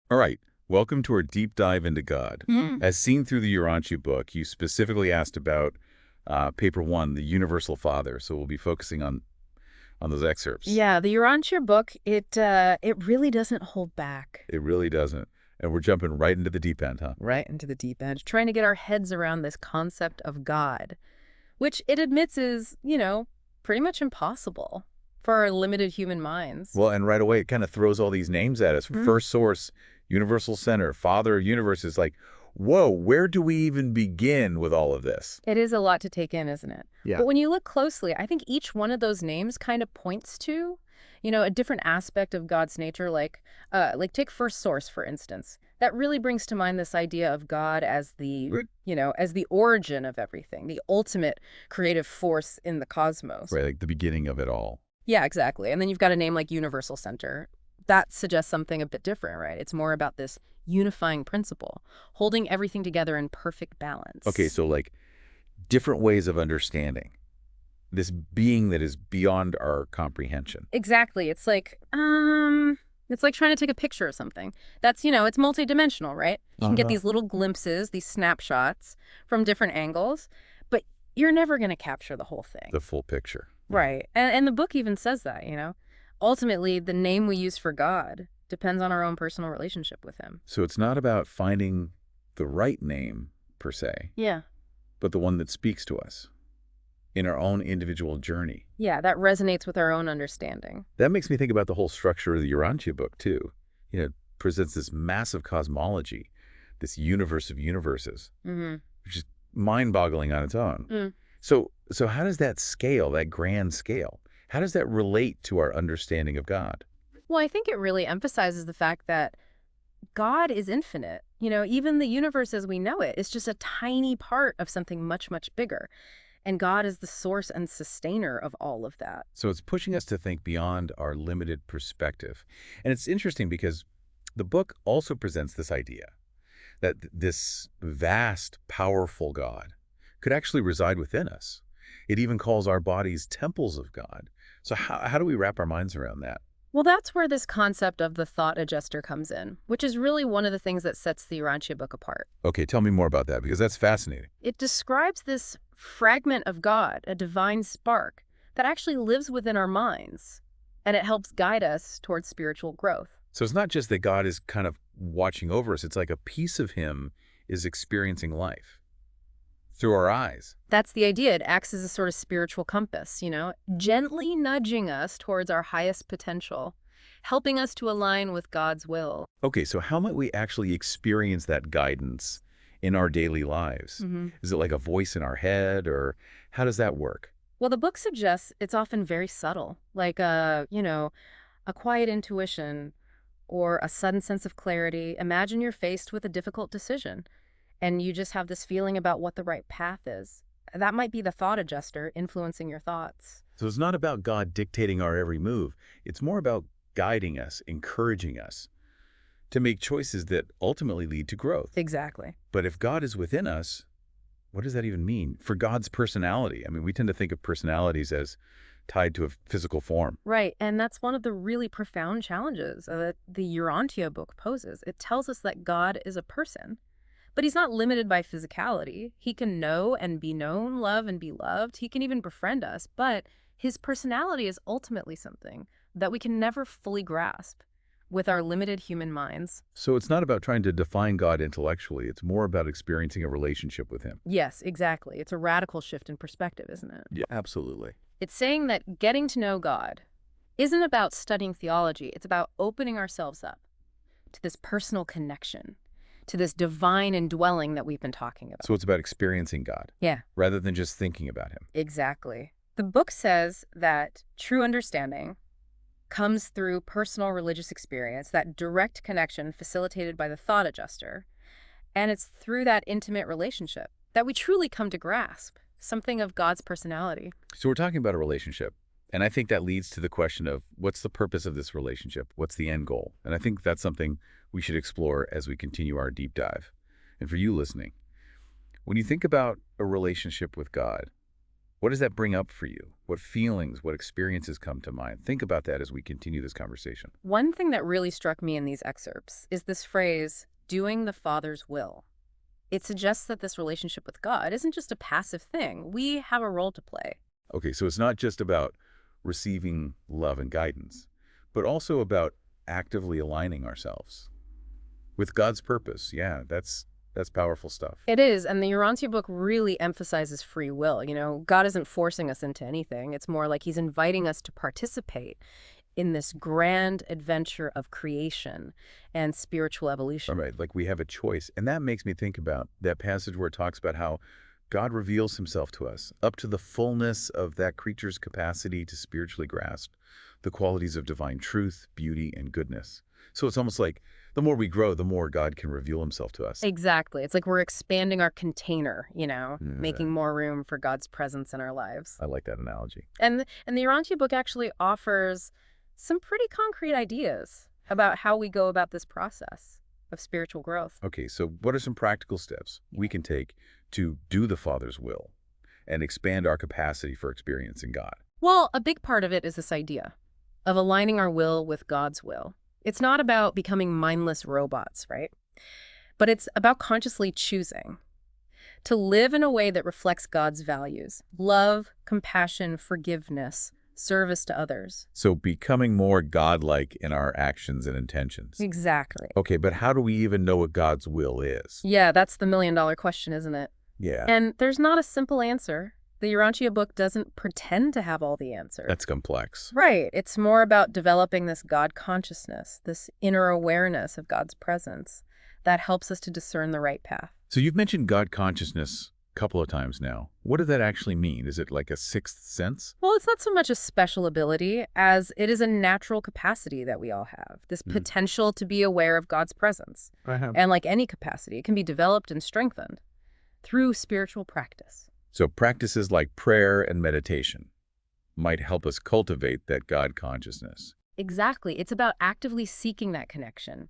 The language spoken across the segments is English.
All right, welcome to our deep dive into God. Mhm. As seen through the Urantia book, you specifically asked about paper one, the Universal Father. So we'll be focusing on those excerpts. Yeah, the Urantia book, it really doesn't hold back. It really doesn't. And we're jumping right into the deep end, huh? Right into the deep end, trying to get our heads around this concept of God, which it admits is, pretty much impossible for our limited human minds. Well, and right away, it kind of throws all these names at us. Mhm. First source, universal center, father of universe. Is like, whoa, where do we even begin with all of this? It is a lot to take in, isn't it? Yeah. But when you look closely, I think each one of those names kind of points to, a different aspect of God's nature. Take first source, for instance. That really brings to mind this idea of God as Good. as the origin of everything, the ultimate creative force in the cosmos. Right, like the beginning of it all. Yeah, exactly. And then you've got a name like Universal Center. That suggests something a bit different, right? It's more about this unifying principle, holding everything together in perfect balance. Okay, so like different ways of understanding this being that is beyond our comprehension. Exactly. It's like trying to take a picture of something. That's, it's multidimensional, right? You can get these little glimpses, these snapshots from different angles, but you're never going to capture the whole thing. The full picture. Right. And the book even says that, Ultimately, the name we use for God depends on our own personal relationship with him. So it's not about finding the right name, per se, Yeah. but the one that speaks to us in our own individual journey. Yeah, that resonates with our own understanding. That makes me think about the whole structure of the Urantia book, too. It presents this massive cosmology, this universe of universes, which is mind-boggling on its own. Mm. So how does that scale, that grand scale, how does that relate to our understanding of God? Well, I think it really emphasizes the fact that God is infinite. Even the universe as we know it is just a tiny part of something much, much bigger. And God is the source and sustainer of all of that. So it's pushing us to think beyond our limited perspective. And it's interesting because the book also presents this idea that this vast, powerful God could actually reside within us. It even calls our bodies temples of God. So how do we wrap our minds around that? Well, that's where this concept of the thought adjuster comes in, which is really one of the things that sets the Urantia book apart. Okay, tell me more about that, because that's fascinating. It describes this fragment of God, a divine spark, that actually lives within our minds, and it helps guide us towards spiritual growth. So it's not just that God is kind of watching over us. It's like a piece of him is experiencing life through our eyes. That's the idea. It acts as a sort of spiritual compass, gently nudging us towards our highest potential, helping us to align with God's will. Okay, so how might we actually experience that guidance in our daily lives? Is it like a voice in our head, or how does that work? Well, the book suggests it's often very subtle, like a quiet intuition or a sudden sense of clarity. Imagine you're faced with a difficult decision, and you just have this feeling about what the right path is. That might be the thought adjuster influencing your thoughts. So it's not about God dictating our every move. It's more about guiding us, encouraging us to make choices that ultimately lead to growth. Exactly. But if God is within us, what does that even mean for God's personality? I mean, we tend to think of personalities as tied to a physical form. Right, and that's one of the really profound challenges that the Urantia book poses. It tells us that God is a person, but he's not limited by physicality. He can know and be known, love and be loved. He can even befriend us, but his personality is ultimately something that we can never fully grasp with our limited human minds. So it's not about trying to define God intellectually. It's more about experiencing a relationship with him. Yes, exactly. It's a radical shift in perspective, isn't it? Yeah, absolutely. It's saying that getting to know God isn't about studying theology. It's about opening ourselves up to this personal connection, to this divine indwelling that we've been talking about. So it's about experiencing God. Yeah. Rather than just thinking about him. Exactly. The book says that true understanding comes through personal religious experience, that direct connection facilitated by the thought adjuster, and it's through that intimate relationship that we truly come to grasp something of God's personality. So we're talking about a relationship, and I think that leads to the question of what's the purpose of this relationship? What's the end goal? And I think that's something we should explore as we continue our deep dive. And for you listening, when you think about a relationship with God, What does that bring up for you? What feelings, what experiences come to mind? Think about that as we continue this conversation. One thing that really struck me in these excerpts is this phrase, doing the Father's will. It suggests that this relationship with God isn't just a passive thing. We have a role to play. Okay, so it's not just about receiving love and guidance, but also about actively aligning ourselves with God's purpose. Yeah, that's powerful stuff. It is, and the Urantia book really emphasizes free will. God isn't forcing us into anything. It's more like he's inviting us to participate in this grand adventure of creation and spiritual evolution. All right, like we have a choice. And that makes me think about that passage where it talks about how God reveals himself to us up to the fullness of that creature's capacity to spiritually grasp the qualities of divine truth, beauty, and goodness. So it's almost like the more we grow, the more God can reveal himself to us. Exactly. It's like we're expanding our container, making more room for God's presence in our lives. I like that analogy. And the Urantia book actually offers some pretty concrete ideas about how we go about this process of spiritual growth. Okay, so what are some practical steps we can take to do the Father's will and expand our capacity for experiencing God? Well, a big part of it is this idea of aligning our will with God's will. It's not about becoming mindless robots, right? But it's about consciously choosing to live in a way that reflects God's values: love, compassion, forgiveness, service to others. So becoming more godlike in our actions and intentions. Exactly. Okay, but how do we even know what God's will is? Yeah, that's the million-dollar question, isn't it? Yeah. And there's not a simple answer. The Urantia book doesn't pretend to have all the answers. That's complex. Right. It's more about developing this God consciousness, this inner awareness of God's presence that helps us to discern the right path. So you've mentioned God consciousness a couple of times now. What does that actually mean? Is it like a sixth sense? Well, it's not so much a special ability as it is a natural capacity that we all have, this potential to be aware of God's presence. And like any capacity, it can be developed and strengthened through spiritual practice. So practices like prayer and meditation might help us cultivate that God consciousness. Exactly. It's about actively seeking that connection,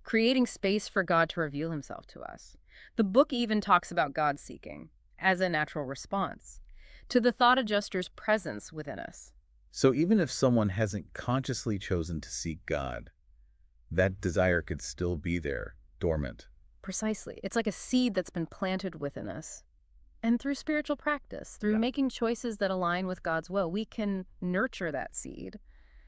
creating space for God to reveal himself to us. The book even talks about God seeking as a natural response to the thought adjuster's presence within us. So even if someone hasn't consciously chosen to seek God, that desire could still be there, dormant. Precisely. It's like a seed that's been planted within us. And through spiritual practice, through making choices that align with God's will, we can nurture that seed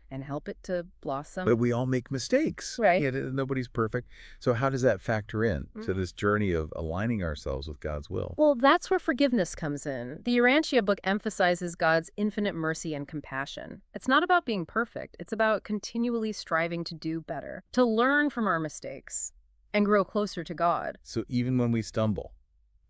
and help it to blossom. But we all make mistakes. Right. Yeah, nobody's perfect. So how does that factor in to this journey of aligning ourselves with God's will? Well, that's where forgiveness comes in. The Urantia book emphasizes God's infinite mercy and compassion. It's not about being perfect. It's about continually striving to do better, to learn from our mistakes and grow closer to God. So even when we stumble,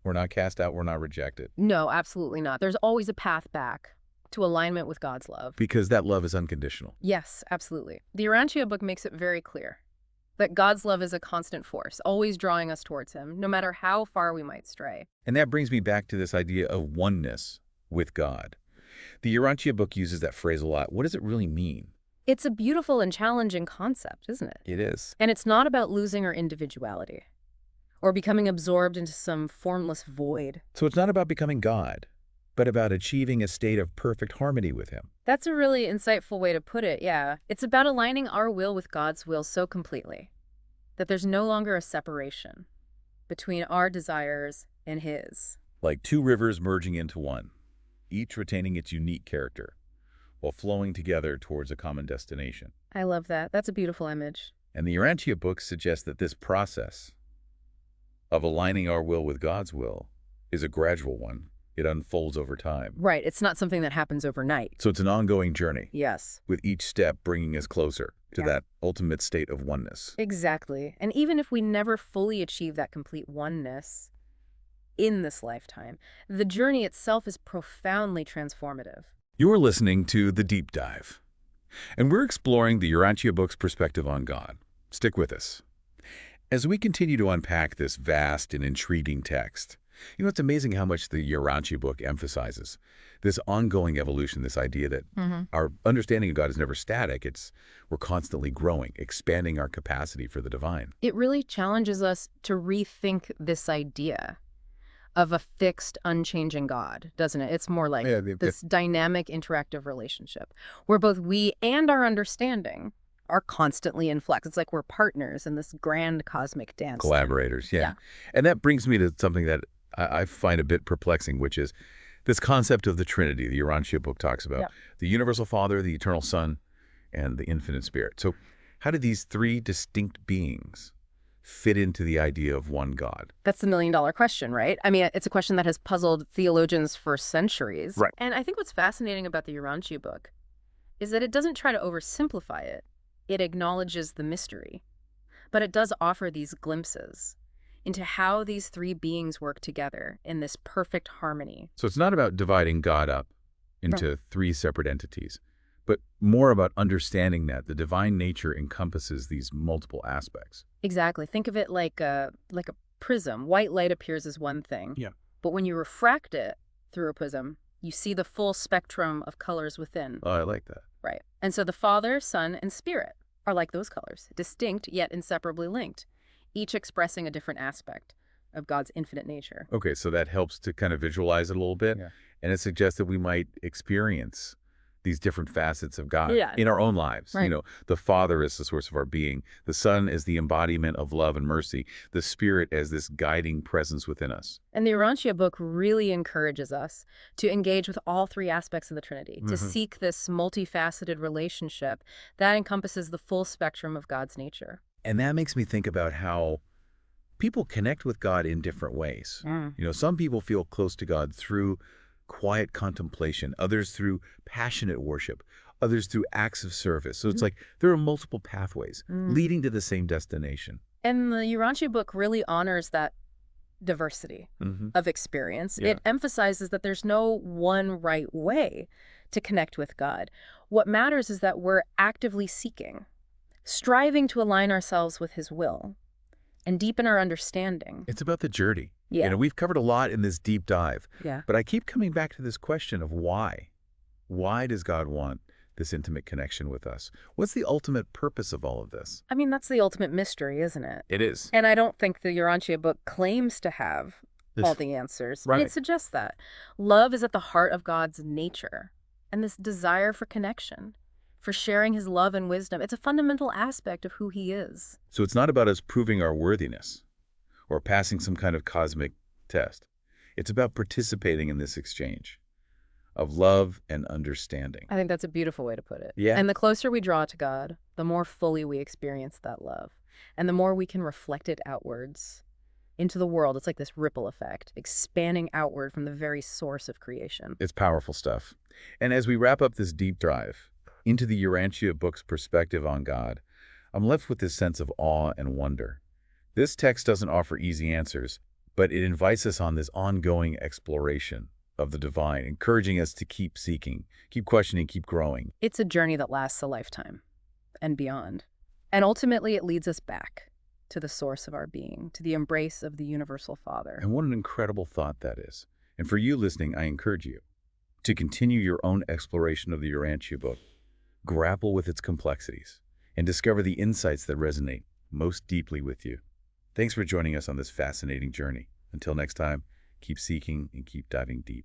we're not cast out, we're not rejected. No, absolutely not. There's always a path back to alignment with God's love. Because that love is unconditional. Yes, absolutely. The Urantia book makes it very clear that God's love is a constant force, always drawing us towards him, no matter how far we might stray. And that brings me back to this idea of oneness with God. The Urantia book uses that phrase a lot. What does it really mean? It's a beautiful and challenging concept, isn't it? It is. And it's not about losing our individuality or becoming absorbed into some formless void. So it's not about becoming God, but about achieving a state of perfect harmony with him. That's a really insightful way to put it, yeah. It's about aligning our will with God's will so completely that there's no longer a separation between our desires and his. Like two rivers merging into one, each retaining its unique character, while flowing together towards a common destination. I love that. That's a beautiful image. And the Urantia book suggests that this process of aligning our will with God's will is a gradual one. It unfolds over time. Right. It's not something that happens overnight. So it's an ongoing journey. Yes. With each step bringing us closer to that ultimate state of oneness. Exactly. And even if we never fully achieve that complete oneness in this lifetime, the journey itself is profoundly transformative. You're listening to The Deep Dive, and we're exploring the Urantia book's perspective on God. Stick with us. As we continue to unpack this vast and intriguing text, it's amazing how much the Urantia book emphasizes this ongoing evolution, this idea that our understanding of God is never static. We're constantly growing, expanding our capacity for the divine. It really challenges us to rethink this idea of a fixed, unchanging God, doesn't it? It's more like Yeah, this dynamic, interactive relationship where both we and our understanding are constantly in flux. It's like we're partners in this grand cosmic dance. collaborators, yeah. Yeah. And that brings me to something that I find a bit perplexing, which is this concept of the Trinity the Urantia book talks about. Yeah. The universal Father, the eternal Son, and the infinite Spirit. So how do these three distinct beings fit into the idea of one God? That's the million-dollar question, right? I mean, it's a question that has puzzled theologians for centuries. Right. And I think what's fascinating about the Urantia book is that it doesn't try to oversimplify it. It acknowledges the mystery. But it does offer these glimpses into how these three beings work together in this perfect harmony. So it's not about dividing God up into three separate entities, but more about understanding that the divine nature encompasses these multiple aspects. Exactly. Think of it like a prism. White light appears as one thing. Yeah. But when you refract it through a prism, you see the full spectrum of colors within. Oh, I like that. Right. And so the Father, Son, and Spirit are like those colors, distinct yet inseparably linked, each expressing a different aspect of God's infinite nature. Okay, so that helps to kind of visualize it a little bit. Yeah. And it suggests that we might experience these different facets of God Yeah. in our own lives. Right. You know, the Father is the source of our being. The Son is the embodiment of love and mercy. The Spirit as this guiding presence within us. And the Urantia book really encourages us to engage with all three aspects of the Trinity, to seek this multifaceted relationship that encompasses the full spectrum of God's nature. And that makes me think about how people connect with God in different ways. You know, some people feel close to God through quiet contemplation, others through passionate worship, others through acts of service. So it's like there are multiple pathways leading to the same destination. And the Urantia book really honors that diversity of experience. Yeah. It emphasizes that there's no one right way to connect with God. What matters is that we're actively seeking, striving to align ourselves with his will and deepen our understanding. It's about the journey. Yeah. You know, we've covered a lot in this deep dive, Yeah. but I keep coming back to this question of why. Why does God want this intimate connection with us? What's the ultimate purpose of all of this? I mean, that's the ultimate mystery, isn't it? It is. And I don't think the Urantia book claims to have all the answers. Right. It suggests that love is at the heart of God's nature, and this desire for connection, for sharing his love and wisdom, it's a fundamental aspect of who he is. So it's not about us proving our worthiness or passing some kind of cosmic test. It's about participating in this exchange of love and understanding. I think that's a beautiful way to put it. Yeah. And the closer we draw to God, the more fully we experience that love, and the more we can reflect it outwards into the world. It's like this ripple effect, expanding outward from the very source of creation. It's powerful stuff. And as we wrap up this deep dive into the Urantia book's perspective on God, I'm left with this sense of awe and wonder. This text doesn't offer easy answers, but it invites us on this ongoing exploration of the divine, encouraging us to keep seeking, keep questioning, keep growing. It's a journey that lasts a lifetime and beyond. And ultimately, it leads us back to the source of our being, to the embrace of the universal Father. And what an incredible thought that is. And for you listening, I encourage you to continue your own exploration of the Urantia book, grapple with its complexities, and discover the insights that resonate most deeply with you. Thanks for joining us on this fascinating journey. Until next time, keep seeking and keep diving deep.